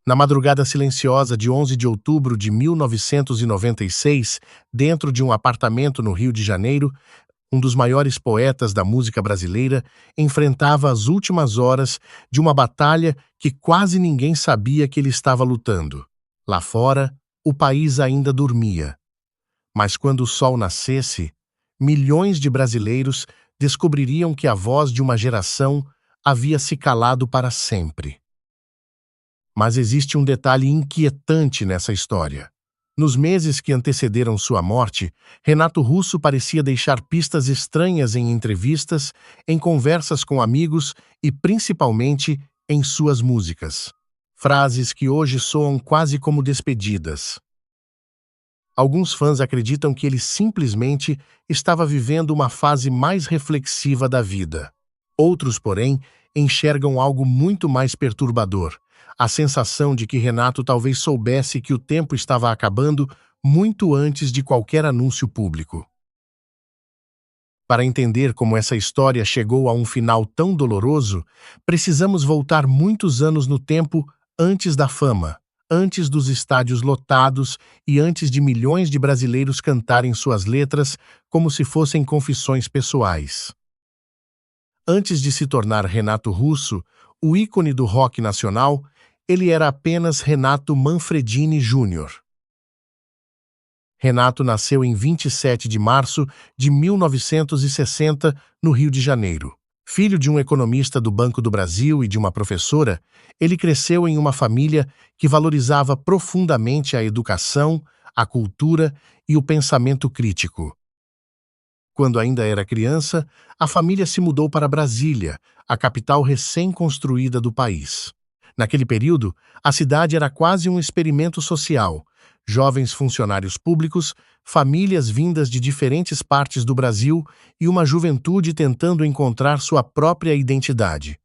Na madrugada silenciosa de 11 de outubro de 1996, dentro de um apartamento no Rio de Janeiro, um dos maiores poetas da música brasileira enfrentava as últimas horas de uma batalha que quase ninguém sabia que ele estava lutando. Lá fora, o país ainda dormia. Mas quando o sol nascesse, milhões de brasileiros descobririam que a voz de uma geração havia se calado para sempre. Mas existe um detalhe inquietante nessa história. Nos meses que antecederam sua morte, Renato Russo parecia deixar pistas estranhas em entrevistas, em conversas com amigos e, principalmente, em suas músicas. Frases que hoje soam quase como despedidas. Alguns fãs acreditam que ele simplesmente estava vivendo uma fase mais reflexiva da vida. Outros, porém, enxergam algo muito mais perturbador: a sensação de que Renato talvez soubesse que o tempo estava acabando muito antes de qualquer anúncio público. Para entender como essa história chegou a um final tão doloroso, precisamos voltar muitos anos no tempo antes da fama, antes dos estádios lotados e antes de milhões de brasileiros cantarem suas letras como se fossem confissões pessoais. Antes de se tornar Renato Russo, o ícone do rock nacional, ele era apenas Renato Manfredini Júnior. Renato nasceu em 27 de março de 1960, no Rio de Janeiro. Filho de um economista do Banco do Brasil e de uma professora, ele cresceu em uma família que valorizava profundamente a educação, a cultura e o pensamento crítico. Quando ainda era criança, a família se mudou para Brasília, a capital recém-construída do país. Naquele período, a cidade era quase um experimento social. Jovens funcionários públicos, famílias vindas de diferentes partes do Brasil e uma juventude tentando encontrar sua própria identidade.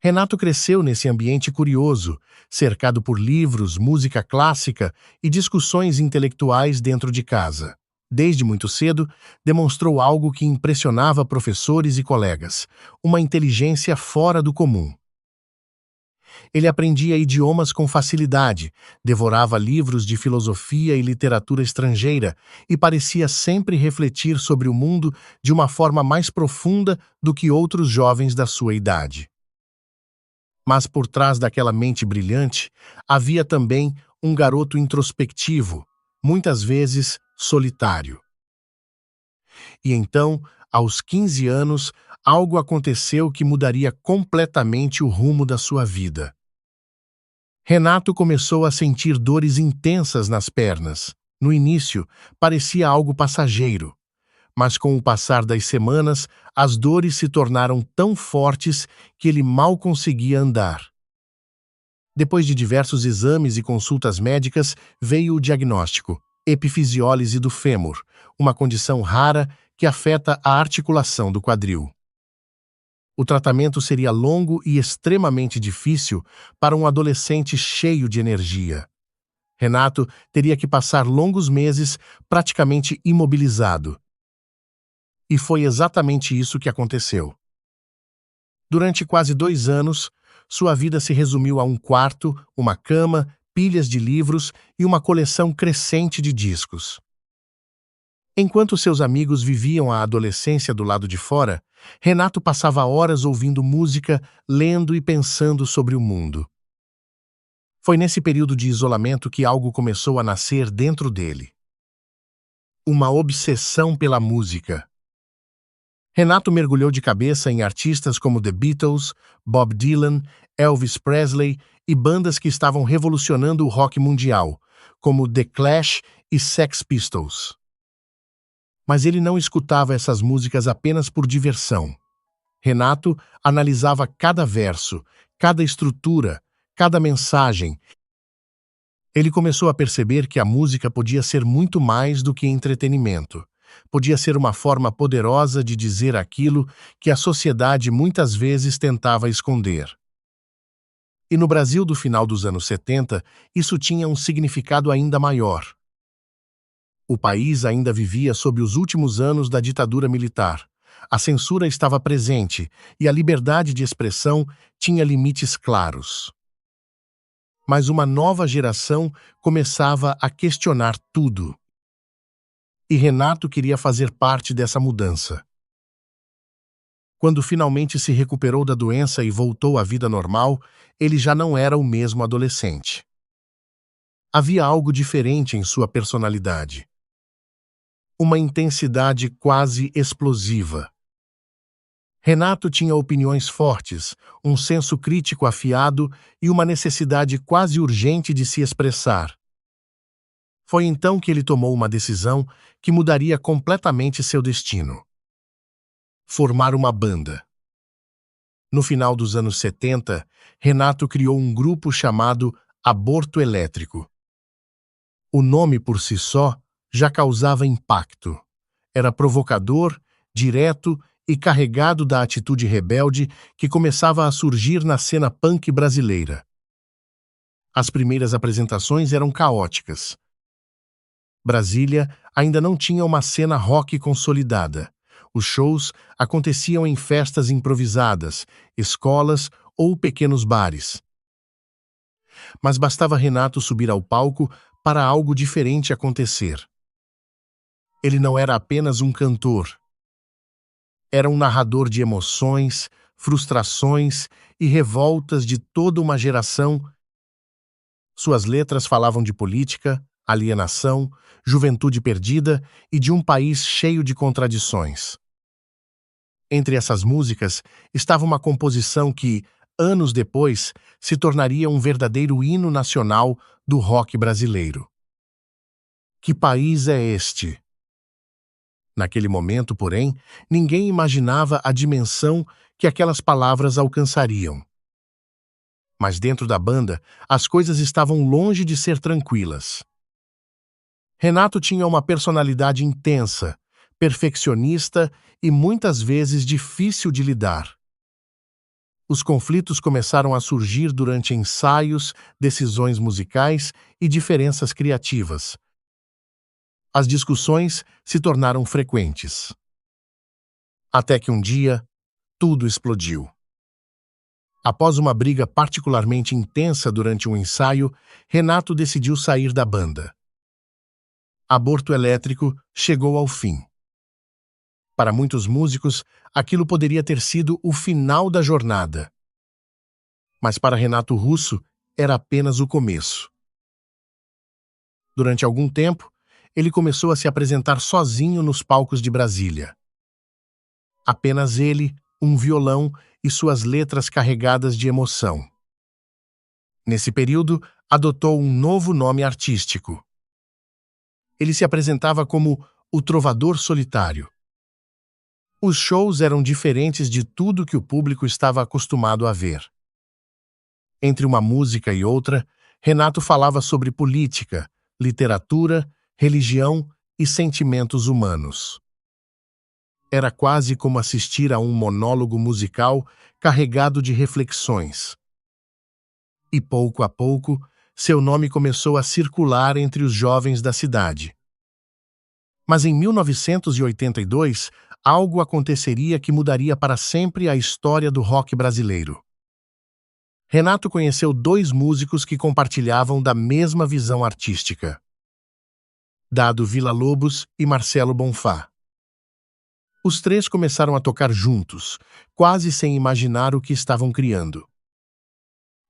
Renato cresceu nesse ambiente curioso, cercado por livros, música clássica e discussões intelectuais dentro de casa. Desde muito cedo, demonstrou algo que impressionava professores e colegas: uma inteligência fora do comum. Ele aprendia idiomas com facilidade, devorava livros de filosofia e literatura estrangeira e parecia sempre refletir sobre o mundo de uma forma mais profunda do que outros jovens da sua idade. Mas por trás daquela mente brilhante, havia também um garoto introspectivo, muitas vezes solitário. E então, aos 15 anos, algo aconteceu que mudaria completamente o rumo da sua vida. Renato começou a sentir dores intensas nas pernas. No início, parecia algo passageiro, mas com o passar das semanas, as dores se tornaram tão fortes que ele mal conseguia andar. Depois de diversos exames e consultas médicas, veio o diagnóstico: epifisiólise do fêmur, uma condição rara que afeta a articulação do quadril. O tratamento seria longo e extremamente difícil para um adolescente cheio de energia. Renato teria que passar longos meses praticamente imobilizado. E foi exatamente isso que aconteceu. Durante quase 2 anos, sua vida se resumiu a um quarto, uma cama, pilhas de livros e uma coleção crescente de discos. Enquanto seus amigos viviam a adolescência do lado de fora, Renato passava horas ouvindo música, lendo e pensando sobre o mundo. Foi nesse período de isolamento que algo começou a nascer dentro dele. Uma obsessão pela música. Renato mergulhou de cabeça em artistas como The Beatles, Bob Dylan, Elvis Presley e bandas que estavam revolucionando o rock mundial, como The Clash e Sex Pistols. Mas ele não escutava essas músicas apenas por diversão. Renato analisava cada verso, cada estrutura, cada mensagem. Ele começou a perceber que a música podia ser muito mais do que entretenimento. Podia ser uma forma poderosa de dizer aquilo que a sociedade muitas vezes tentava esconder. E no Brasil do final dos anos 70, isso tinha um significado ainda maior. O país ainda vivia sob os últimos anos da ditadura militar. A censura estava presente e a liberdade de expressão tinha limites claros. Mas uma nova geração começava a questionar tudo. E Renato queria fazer parte dessa mudança. Quando finalmente se recuperou da doença e voltou à vida normal, ele já não era o mesmo adolescente. Havia algo diferente em sua personalidade. Uma intensidade quase explosiva. Renato tinha opiniões fortes, um senso crítico afiado e uma necessidade quase urgente de se expressar. Foi então que ele tomou uma decisão que mudaria completamente seu destino: formar uma banda. No final dos anos 70, Renato criou um grupo chamado Aborto Elétrico. O nome por si só já causava impacto. Era provocador, direto e carregado da atitude rebelde que começava a surgir na cena punk brasileira. As primeiras apresentações eram caóticas. Brasília ainda não tinha uma cena rock consolidada. Os shows aconteciam em festas improvisadas, escolas ou pequenos bares. Mas bastava Renato subir ao palco para algo diferente acontecer. Ele não era apenas um cantor. Era um narrador de emoções, frustrações e revoltas de toda uma geração. Suas letras falavam de política, alienação, juventude perdida e de um país cheio de contradições. Entre essas músicas estava uma composição que, anos depois, se tornaria um verdadeiro hino nacional do rock brasileiro. Que país é este? Naquele momento, porém, ninguém imaginava a dimensão que aquelas palavras alcançariam. Mas dentro da banda, as coisas estavam longe de ser tranquilas. Renato tinha uma personalidade intensa, perfeccionista e muitas vezes difícil de lidar. Os conflitos começaram a surgir durante ensaios, decisões musicais e diferenças criativas. As discussões se tornaram frequentes. Até que um dia, tudo explodiu. Após uma briga particularmente intensa durante um ensaio, Renato decidiu sair da banda. Aborto Elétrico chegou ao fim. Para muitos músicos, aquilo poderia ter sido o final da jornada. Mas para Renato Russo, era apenas o começo. Durante algum tempo, ele começou a se apresentar sozinho nos palcos de Brasília. Apenas ele, um violão e suas letras carregadas de emoção. Nesse período, adotou um novo nome artístico. Ele se apresentava como o Trovador Solitário. Os shows eram diferentes de tudo que o público estava acostumado a ver. Entre uma música e outra, Renato falava sobre política, literatura, religião e sentimentos humanos. Era quase como assistir a um monólogo musical carregado de reflexões. E pouco a pouco, seu nome começou a circular entre os jovens da cidade. Mas em 1982, algo aconteceria que mudaria para sempre a história do rock brasileiro. Renato conheceu dois músicos que compartilhavam da mesma visão artística: Dado Villa-Lobos e Marcelo Bonfá. Os três começaram a tocar juntos, quase sem imaginar o que estavam criando.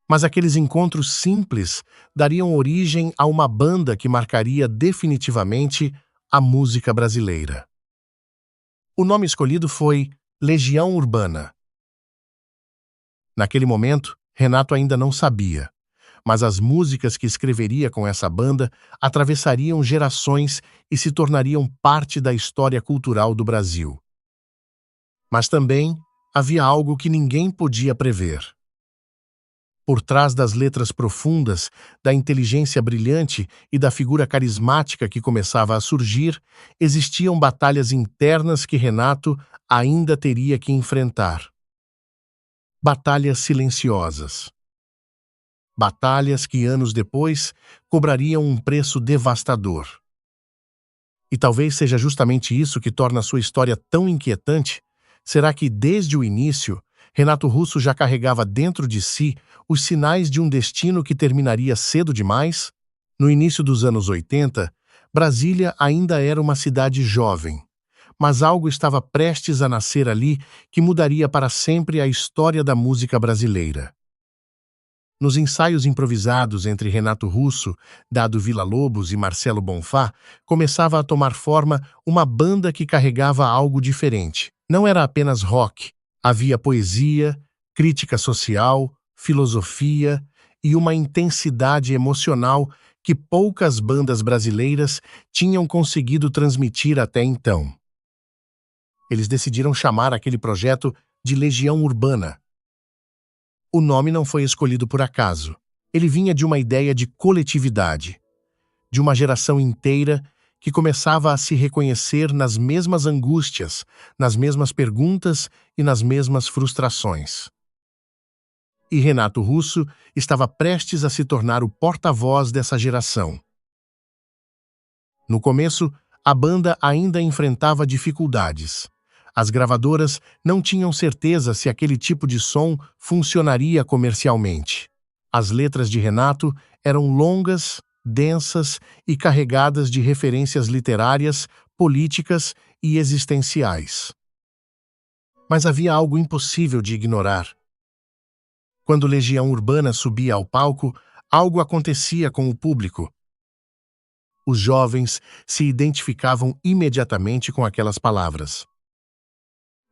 Mas aqueles encontros simples dariam origem a uma banda que marcaria definitivamente a música brasileira. O nome escolhido foi Legião Urbana. Naquele momento, Renato ainda não sabia, mas as músicas que escreveria com essa banda atravessariam gerações e se tornariam parte da história cultural do Brasil. Mas também havia algo que ninguém podia prever. Por trás das letras profundas, da inteligência brilhante e da figura carismática que começava a surgir, existiam batalhas internas que Renato ainda teria que enfrentar. Batalhas silenciosas. Batalhas que, anos depois, cobrariam um preço devastador. E talvez seja justamente isso que torna sua história tão inquietante. Será que, desde o início, Renato Russo já carregava dentro de si os sinais de um destino que terminaria cedo demais? No início dos anos 80, Brasília ainda era uma cidade jovem, mas algo estava prestes a nascer ali que mudaria para sempre a história da música brasileira. Nos ensaios improvisados entre Renato Russo, Dado Villa-Lobos e Marcelo Bonfá, começava a tomar forma uma banda que carregava algo diferente. Não era apenas rock, havia poesia, crítica social, filosofia e uma intensidade emocional que poucas bandas brasileiras tinham conseguido transmitir até então. Eles decidiram chamar aquele projeto de Legião Urbana. O nome não foi escolhido por acaso. Ele vinha de uma ideia de coletividade, de uma geração inteira que começava a se reconhecer nas mesmas angústias, nas mesmas perguntas e nas mesmas frustrações. E Renato Russo estava prestes a se tornar o porta-voz dessa geração. No começo, a banda ainda enfrentava dificuldades. As gravadoras não tinham certeza se aquele tipo de som funcionaria comercialmente. As letras de Renato eram longas, densas e carregadas de referências literárias, políticas e existenciais. Mas havia algo impossível de ignorar. Quando Legião Urbana subia ao palco, algo acontecia com o público. Os jovens se identificavam imediatamente com aquelas palavras.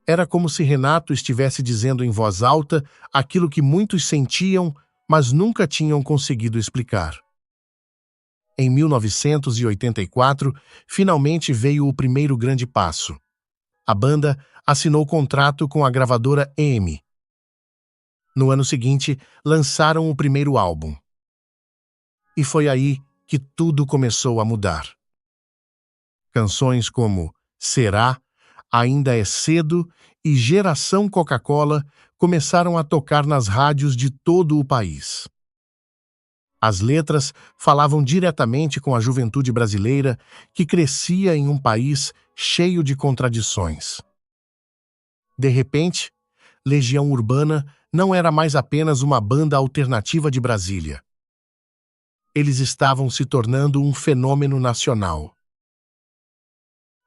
Era como se Renato estivesse dizendo em voz alta aquilo que muitos sentiam, mas nunca tinham conseguido explicar. Em 1984, finalmente veio o primeiro grande passo. A banda assinou contrato com a gravadora EMI. No ano seguinte, lançaram o primeiro álbum. E foi aí que tudo começou a mudar. Canções como Será, Ainda é Cedo e Geração Coca-Cola começaram a tocar nas rádios de todo o país. As letras falavam diretamente com a juventude brasileira que crescia em um país cheio de contradições. De repente, Legião Urbana não era mais apenas uma banda alternativa de Brasília. Eles estavam se tornando um fenômeno nacional.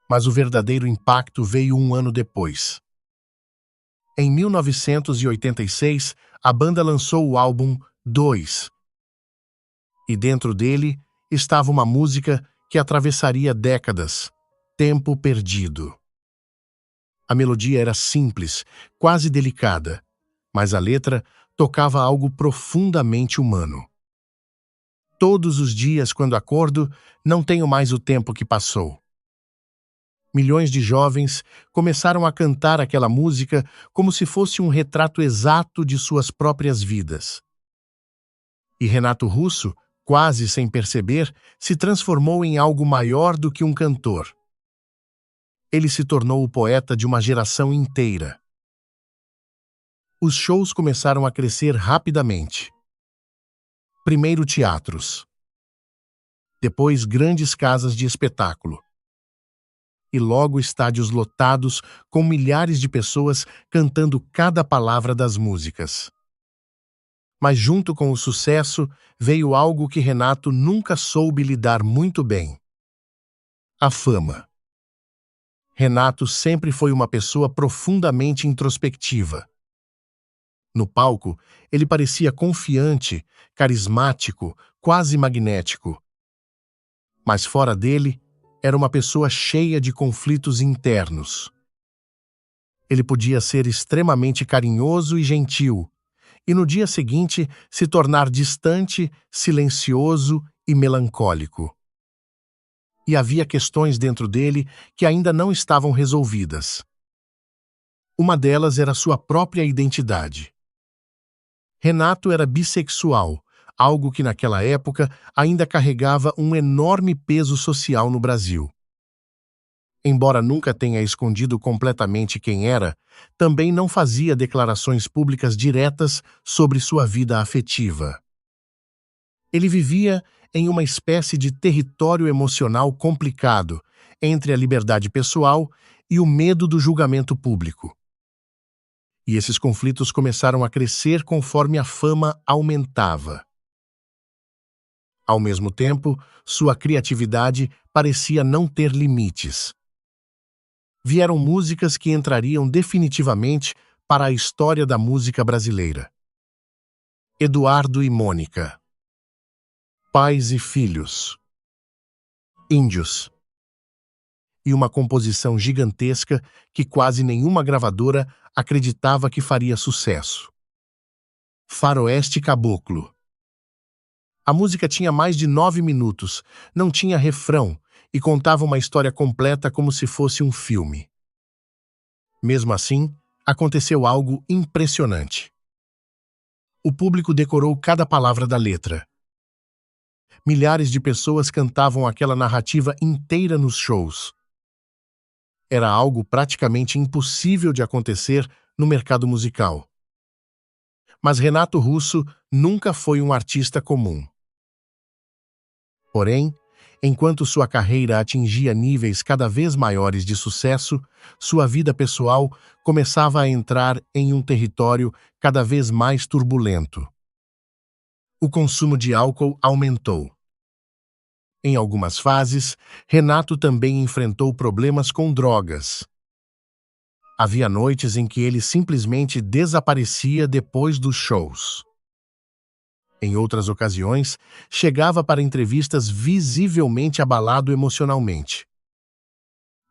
Mas o verdadeiro impacto veio um ano depois. Em 1986, a banda lançou o álbum 2. E dentro dele estava uma música que atravessaria décadas, Tempo Perdido. A melodia era simples, quase delicada, mas a letra tocava algo profundamente humano. Todos os dias, quando acordo, não tenho mais o tempo que passou. Milhões de jovens começaram a cantar aquela música como se fosse um retrato exato de suas próprias vidas. E Renato Russo, quase sem perceber, se transformou em algo maior do que um cantor. Ele se tornou o poeta de uma geração inteira. Os shows começaram a crescer rapidamente. Primeiro teatros. Depois grandes casas de espetáculo. E logo estádios lotados com milhares de pessoas cantando cada palavra das músicas. Mas junto com o sucesso veio algo que Renato nunca soube lidar muito bem: a fama. Renato sempre foi uma pessoa profundamente introspectiva. No palco, ele parecia confiante, carismático, quase magnético. Mas fora dele, era uma pessoa cheia de conflitos internos. Ele podia ser extremamente carinhoso e gentil, e no dia seguinte se tornar distante, silencioso e melancólico. E havia questões dentro dele que ainda não estavam resolvidas. Uma delas era sua própria identidade. Renato era bissexual, algo que naquela época ainda carregava um enorme peso social no Brasil. Embora nunca tenha escondido completamente quem era, também não fazia declarações públicas diretas sobre sua vida afetiva. Ele vivia em uma espécie de território emocional complicado entre a liberdade pessoal e o medo do julgamento público. E esses conflitos começaram a crescer conforme a fama aumentava. Ao mesmo tempo, sua criatividade parecia não ter limites. Vieram músicas que entrariam definitivamente para a história da música brasileira. Eduardo e Mônica, Pais e Filhos, Índios, e uma composição gigantesca que quase nenhuma gravadora acreditava que faria sucesso. Faroeste Caboclo. A música tinha mais de 9 minutos, não tinha refrão e contava uma história completa como se fosse um filme. Mesmo assim, aconteceu algo impressionante. O público decorou cada palavra da letra. Milhares de pessoas cantavam aquela narrativa inteira nos shows. Era algo praticamente impossível de acontecer no mercado musical. Mas Renato Russo nunca foi um artista comum. Porém, enquanto sua carreira atingia níveis cada vez maiores de sucesso, sua vida pessoal começava a entrar em um território cada vez mais turbulento. O consumo de álcool aumentou. Em algumas fases, Renato também enfrentou problemas com drogas. Havia noites em que ele simplesmente desaparecia depois dos shows. Em outras ocasiões, chegava para entrevistas visivelmente abalado emocionalmente.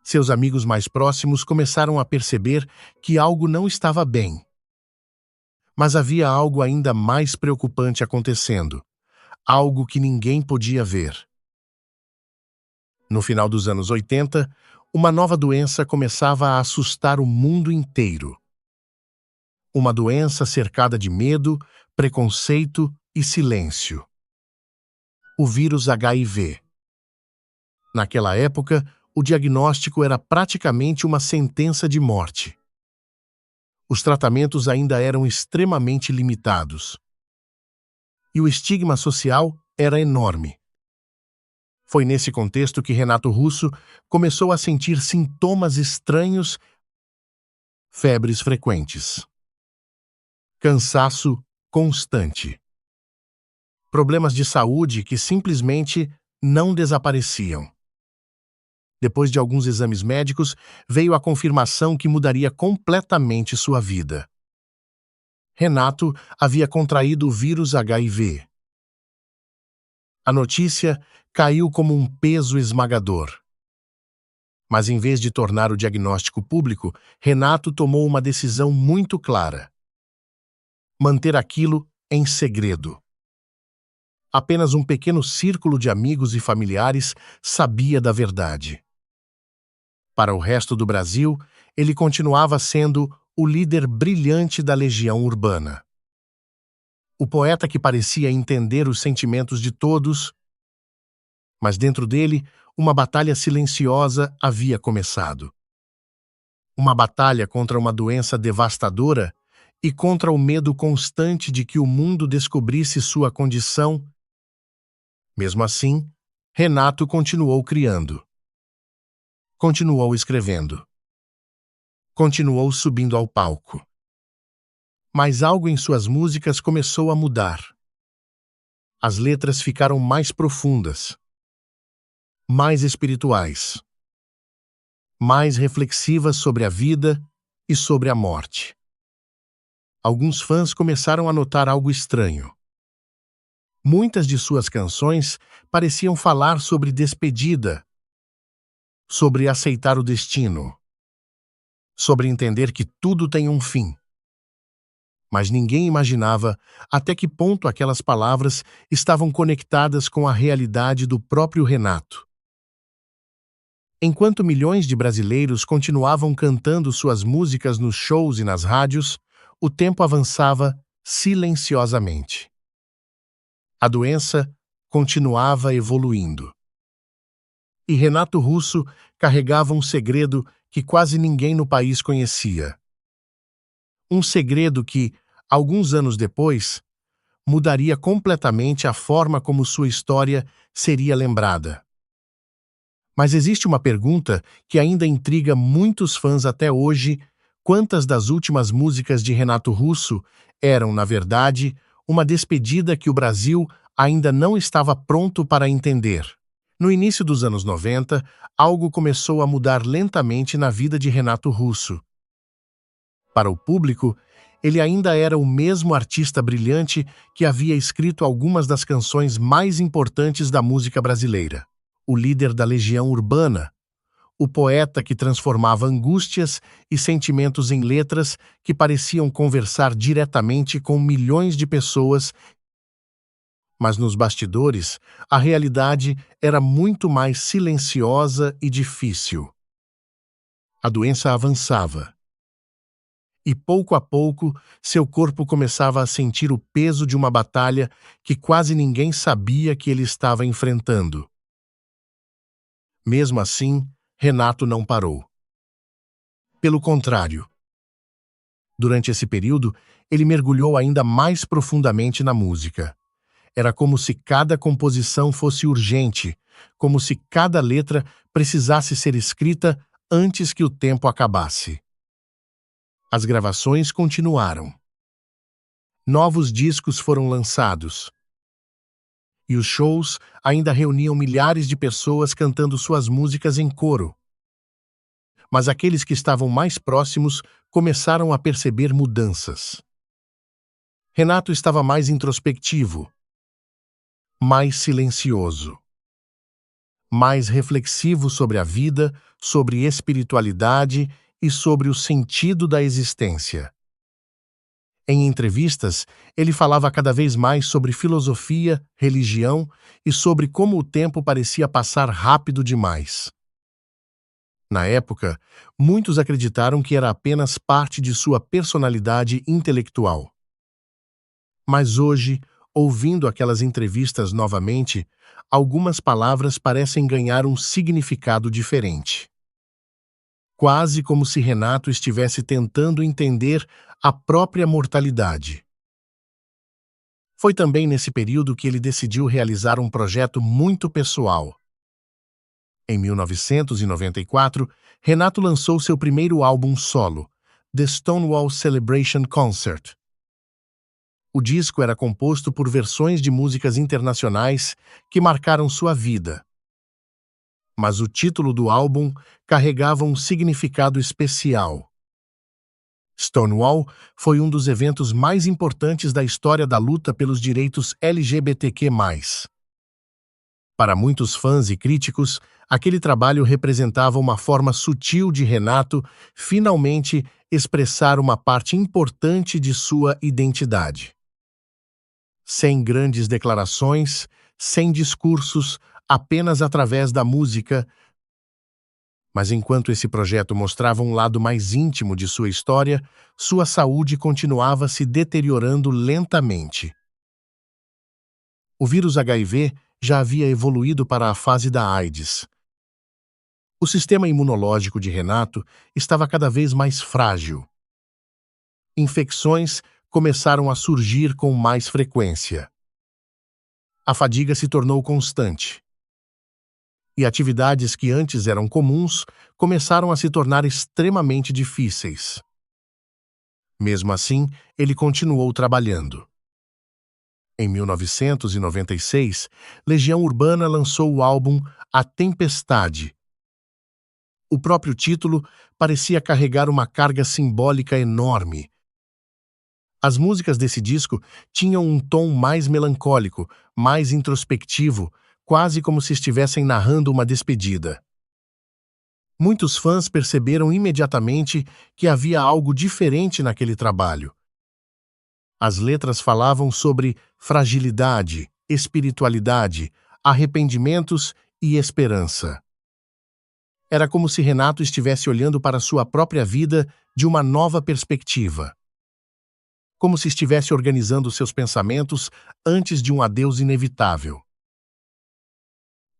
Seus amigos mais próximos começaram a perceber que algo não estava bem. Mas havia algo ainda mais preocupante acontecendo, algo que ninguém podia ver. No final dos anos 80, uma nova doença começava a assustar o mundo inteiro. Uma doença cercada de medo, preconceito e silêncio. O vírus HIV. Naquela época, o diagnóstico era praticamente uma sentença de morte. Os tratamentos ainda eram extremamente limitados. E o estigma social era enorme. Foi nesse contexto que Renato Russo começou a sentir sintomas estranhos, febres frequentes, cansaço constante, problemas de saúde que simplesmente não desapareciam. Depois de alguns exames médicos, veio a confirmação que mudaria completamente sua vida. Renato havia contraído o vírus HIV. A notícia caiu como um peso esmagador. Mas em vez de tornar o diagnóstico público, Renato tomou uma decisão muito clara: manter aquilo em segredo. Apenas um pequeno círculo de amigos e familiares sabia da verdade. Para o resto do Brasil, ele continuava sendo o líder brilhante da Legião Urbana. O poeta que parecia entender os sentimentos de todos, mas dentro dele, uma batalha silenciosa havia começado. Uma batalha contra uma doença devastadora e contra o medo constante de que o mundo descobrisse sua condição. Mesmo assim, Renato continuou criando. Continuou escrevendo. Continuou subindo ao palco. Mas algo em suas músicas começou a mudar. As letras ficaram mais profundas, mais espirituais, mais reflexivas sobre a vida e sobre a morte. Alguns fãs começaram a notar algo estranho. Muitas de suas canções pareciam falar sobre despedida, sobre aceitar o destino, sobre entender que tudo tem um fim. Mas ninguém imaginava até que ponto aquelas palavras estavam conectadas com a realidade do próprio Renato. Enquanto milhões de brasileiros continuavam cantando suas músicas nos shows e nas rádios, o tempo avançava silenciosamente. A doença continuava evoluindo. E Renato Russo carregava um segredo que quase ninguém no país conhecia. Um segredo que, alguns anos depois, mudaria completamente a forma como sua história seria lembrada. Mas existe uma pergunta que ainda intriga muitos fãs até hoje: Quantas das últimas músicas de Renato Russo eram, na verdade, uma despedida que o Brasil ainda não estava pronto para entender? No início dos anos 90, algo começou a mudar lentamente na vida de Renato Russo. Para o público, ele ainda era o mesmo artista brilhante que havia escrito algumas das canções mais importantes da música brasileira. O líder da Legião Urbana, o poeta que transformava angústias e sentimentos em letras que pareciam conversar diretamente com milhões de pessoas, mas nos bastidores, a realidade era muito mais silenciosa e difícil. A doença avançava. E pouco a pouco, seu corpo começava a sentir o peso de uma batalha que quase ninguém sabia que ele estava enfrentando. Mesmo assim, Renato não parou. Pelo contrário, durante esse período, ele mergulhou ainda mais profundamente na música. Era como se cada composição fosse urgente, como se cada letra precisasse ser escrita antes que o tempo acabasse. As gravações continuaram. Novos discos foram lançados. E os shows ainda reuniam milhares de pessoas cantando suas músicas em coro. Mas aqueles que estavam mais próximos começaram a perceber mudanças. Renato estava mais introspectivo, mais silencioso, mais reflexivo sobre a vida, sobre espiritualidade e sobre o sentido da existência. Em entrevistas, ele falava cada vez mais sobre filosofia, religião e sobre como o tempo parecia passar rápido demais. Na época, muitos acreditaram que era apenas parte de sua personalidade intelectual. Mas hoje, ouvindo aquelas entrevistas novamente, algumas palavras parecem ganhar um significado diferente. Quase como se Renato estivesse tentando entender a própria mortalidade. Foi também nesse período que ele decidiu realizar um projeto muito pessoal. Em 1994, Renato lançou seu primeiro álbum solo, The Stonewall Celebration Concert. O disco era composto por versões de músicas internacionais que marcaram sua vida. Mas o título do álbum carregava um significado especial. Stonewall foi um dos eventos mais importantes da história da luta pelos direitos LGBTQ+. Para muitos fãs e críticos, aquele trabalho representava uma forma sutil de Renato finalmente expressar uma parte importante de sua identidade. Sem grandes declarações, sem discursos, apenas através da música. Mas enquanto esse projeto mostrava um lado mais íntimo de sua história, sua saúde continuava se deteriorando lentamente. O vírus HIV já havia evoluído para a fase da AIDS. O sistema imunológico de Renato estava cada vez mais frágil. Infecções começaram a surgir com mais frequência. A fadiga se tornou constante. E atividades que antes eram comuns começaram a se tornar extremamente difíceis. Mesmo assim, ele continuou trabalhando. Em 1996, Legião Urbana lançou o álbum A Tempestade. O próprio título parecia carregar uma carga simbólica enorme. As músicas desse disco tinham um tom mais melancólico, mais introspectivo, quase como se estivessem narrando uma despedida. Muitos fãs perceberam imediatamente que havia algo diferente naquele trabalho. As letras falavam sobre fragilidade, espiritualidade, arrependimentos e esperança. Era como se Renato estivesse olhando para sua própria vida de uma nova perspectiva. Como se estivesse organizando seus pensamentos antes de um adeus inevitável.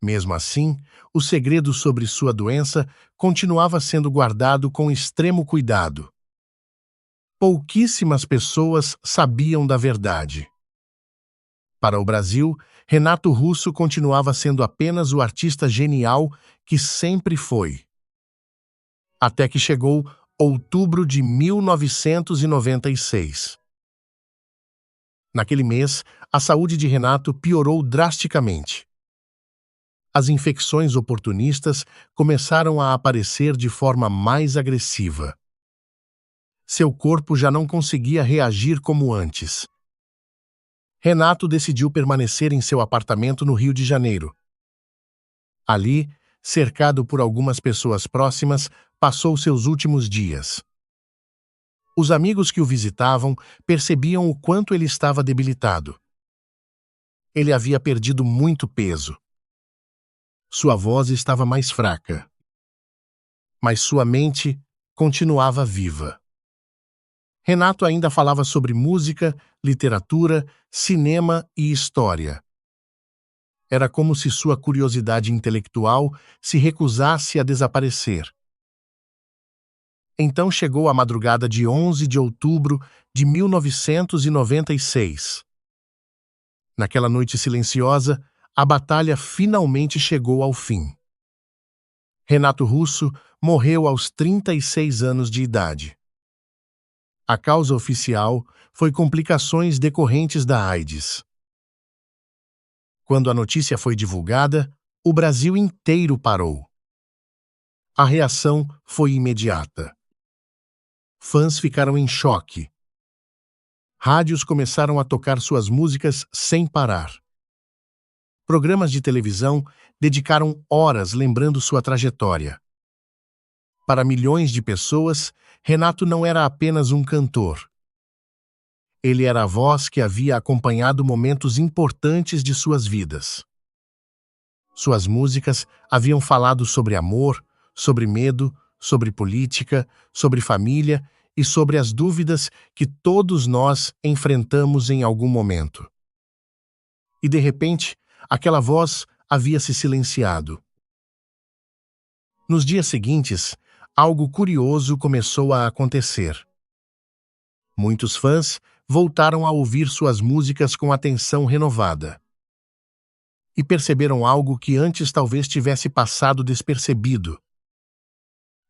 Mesmo assim, o segredo sobre sua doença continuava sendo guardado com extremo cuidado. Pouquíssimas pessoas sabiam da verdade. Para o Brasil, Renato Russo continuava sendo apenas o artista genial que sempre foi. Até que chegou Outubro de 1996. Naquele mês, a saúde de Renato piorou drasticamente. As infecções oportunistas começaram a aparecer de forma mais agressiva. Seu corpo já não conseguia reagir como antes. Renato decidiu permanecer em seu apartamento no Rio de Janeiro. Ali, cercado por algumas pessoas próximas, passou seus últimos dias. Os amigos que o visitavam percebiam o quanto ele estava debilitado. Ele havia perdido muito peso. Sua voz estava mais fraca. Mas sua mente continuava viva. Renato ainda falava sobre música, literatura, cinema e história. Era como se sua curiosidade intelectual se recusasse a desaparecer. Então chegou a madrugada de 11 de outubro de 1996. Naquela noite silenciosa, a batalha finalmente chegou ao fim. Renato Russo morreu aos 36 anos de idade. A causa oficial foi complicações decorrentes da AIDS. Quando a notícia foi divulgada, o Brasil inteiro parou. A reação foi imediata. Fãs ficaram em choque. Rádios começaram a tocar suas músicas sem parar. Programas de televisão dedicaram horas lembrando sua trajetória. Para milhões de pessoas, Renato não era apenas um cantor. Ele era a voz que havia acompanhado momentos importantes de suas vidas. Suas músicas haviam falado sobre amor, sobre medo, sobre política, sobre família e sobre as dúvidas que todos nós enfrentamos em algum momento. E de repente, aquela voz havia se silenciado. Nos dias seguintes, algo curioso começou a acontecer. Muitos fãs voltaram a ouvir suas músicas com atenção renovada. E perceberam algo que antes talvez tivesse passado despercebido.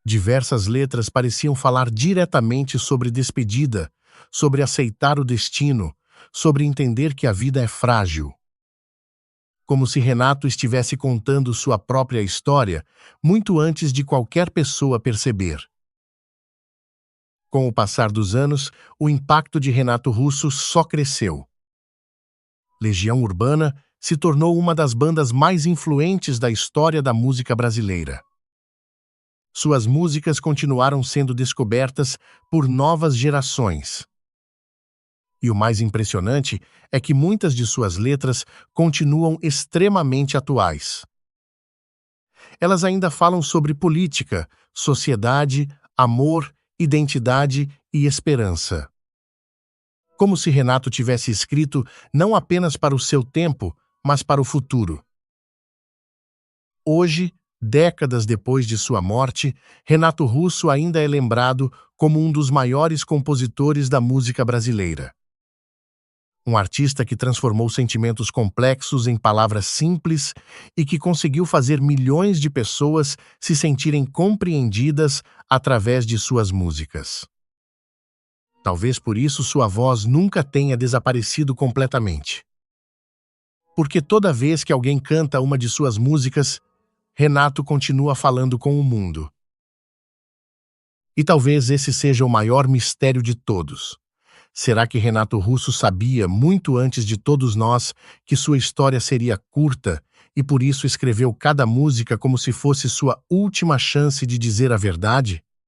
Diversas letras pareciam falar diretamente sobre despedida, sobre aceitar o destino, sobre entender que a vida é frágil. Como se Renato estivesse contando sua própria história, muito antes de qualquer pessoa perceber. Com o passar dos anos, o impacto de Renato Russo só cresceu. Legião Urbana se tornou uma das bandas mais influentes da história da música brasileira. Suas músicas continuaram sendo descobertas por novas gerações. E o mais impressionante é que muitas de suas letras continuam extremamente atuais. Elas ainda falam sobre política, sociedade, amor, identidade e esperança. Como se Renato tivesse escrito não apenas para o seu tempo, mas para o futuro. Hoje, décadas depois de sua morte, Renato Russo ainda é lembrado como um dos maiores compositores da música brasileira. Um artista que transformou sentimentos complexos em palavras simples e que conseguiu fazer milhões de pessoas se sentirem compreendidas através de suas músicas. Talvez por isso sua voz nunca tenha desaparecido completamente. Porque toda vez que alguém canta uma de suas músicas, Renato continua falando com o mundo. E talvez esse seja o maior mistério de todos. Será que Renato Russo sabia, muito antes de todos nós, que sua história seria curta e por isso escreveu cada música como se fosse sua última chance de dizer a verdade?